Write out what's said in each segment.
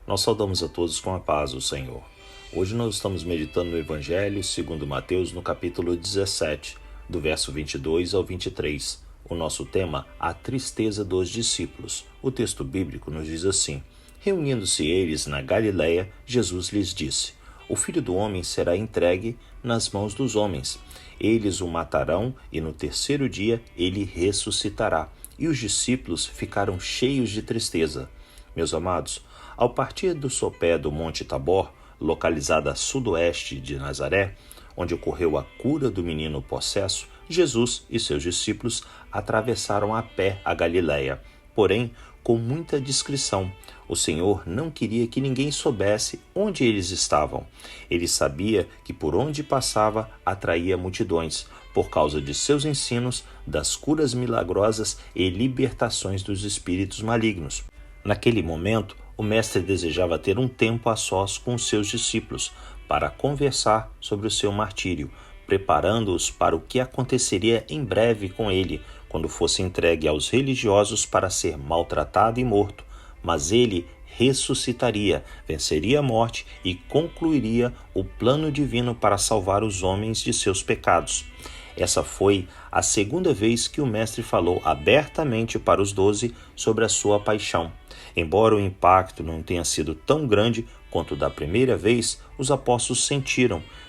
Nós saudamos a todos com a paz do Senhor. Hoje nós estamos meditando no Evangelho segundo Mateus, no capítulo 17, do verso 22 ao 23. O nosso tema, a tristeza dos discípulos. O texto bíblico nos diz assim: reunindo-se eles na Galiléia, Jesus lhes disse: o Filho do Homem será entregue nas mãos dos homens. Eles o matarão e no terceiro dia ele ressuscitará. E os discípulos ficaram cheios de tristeza. Meus amados, ao partir do sopé do Monte Tabor, localizado a sudoeste de Nazaré, onde ocorreu a cura do menino possesso, Jesus e seus discípulos atravessaram a pé a Galiléia, porém com muita discrição. O Senhor não queria que ninguém soubesse onde eles estavam. Ele sabia que por onde passava atraía multidões, por causa de seus ensinos, das curas milagrosas e libertações dos espíritos malignos. Naquele momento, o mestre desejava ter um tempo a sós com os seus discípulos para conversar sobre o seu martírio, preparando-os para o que aconteceria em breve com ele, quando fosse entregue aos religiosos para ser maltratado e morto. Mas ele ressuscitaria, venceria a morte e concluiria o plano divino para salvar os homens de seus pecados. Essa foi a segunda vez que o mestre falou abertamente para os 12 sobre a sua paixão. Embora o impacto não tenha sido tão grande quanto da primeira vez, os apóstolos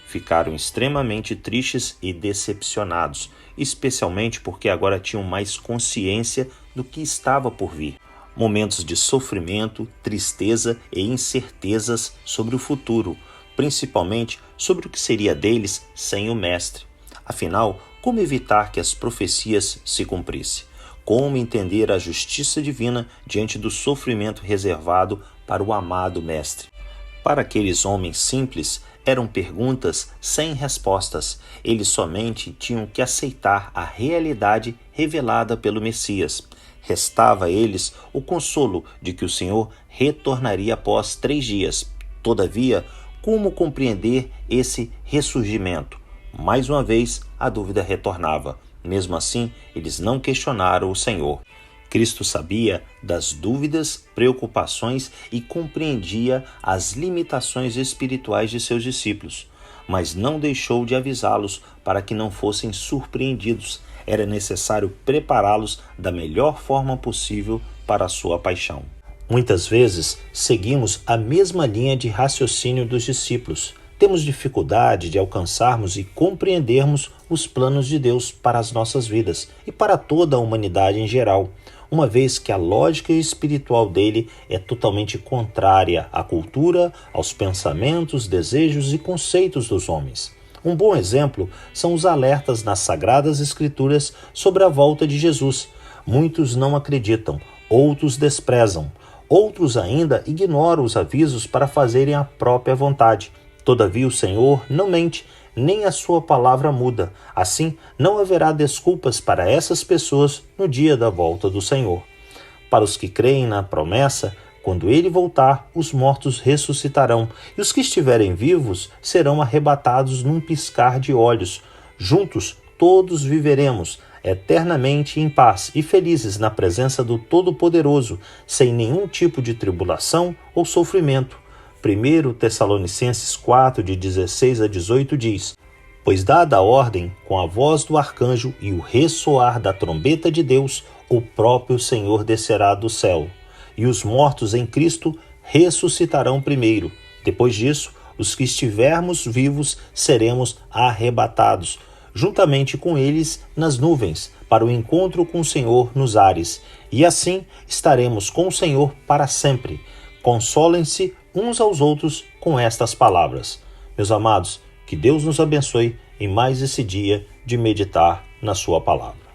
ficaram extremamente tristes e decepcionados, especialmente porque agora tinham mais consciência do que estava por vir. Momentos de sofrimento, tristeza e incertezas sobre o futuro, principalmente sobre o que seria deles sem o mestre. Afinal, como evitar que as profecias se cumprissem? Como entender a justiça divina diante do sofrimento reservado para o amado mestre? Para aqueles homens simples, eram perguntas sem respostas. Eles somente tinham que aceitar a realidade revelada pelo Messias. Restava a eles o consolo de que o Senhor retornaria após 3 dias. Todavia, como compreender esse ressurgimento? Mais uma vez, a dúvida retornava. Mesmo assim, eles não questionaram o Senhor. Cristo sabia das dúvidas, preocupações e compreendia as limitações espirituais de seus discípulos, mas não deixou de avisá-los para que não fossem surpreendidos. Era necessário prepará-los da melhor forma possível para a sua paixão. Muitas vezes, seguimos a mesma linha de raciocínio dos discípulos. Temos dificuldade de alcançarmos e compreendermos os planos de Deus para as nossas vidas e para toda a humanidade em geral, uma vez que a lógica espiritual dele é totalmente contrária à cultura, aos pensamentos, desejos e conceitos dos homens. Um bom exemplo são os alertas nas Sagradas Escrituras sobre a volta de Jesus. Muitos não acreditam, outros desprezam, outros ainda ignoram os avisos para fazerem a própria vontade. Todavia o Senhor não mente, nem a sua palavra muda. Assim, não haverá desculpas para essas pessoas no dia da volta do Senhor. Para os que creem na promessa, quando ele voltar, os mortos ressuscitarão, e os que estiverem vivos serão arrebatados num piscar de olhos. Juntos, todos viveremos eternamente em paz e felizes na presença do Todo-Poderoso, sem nenhum tipo de tribulação ou sofrimento. 1 Tessalonicenses 4, de 16 a 18 diz: pois dada a ordem, com a voz do arcanjo e o ressoar da trombeta de Deus, o próprio Senhor descerá do céu, e os mortos em Cristo ressuscitarão primeiro. Depois disso, os que estivermos vivos seremos arrebatados, juntamente com eles nas nuvens, para o encontro com o Senhor nos ares, e assim estaremos com o Senhor para sempre. Consolem-se uns aos outros com estas palavras. Meus amados, que Deus nos abençoe em mais esse dia de meditar na sua palavra.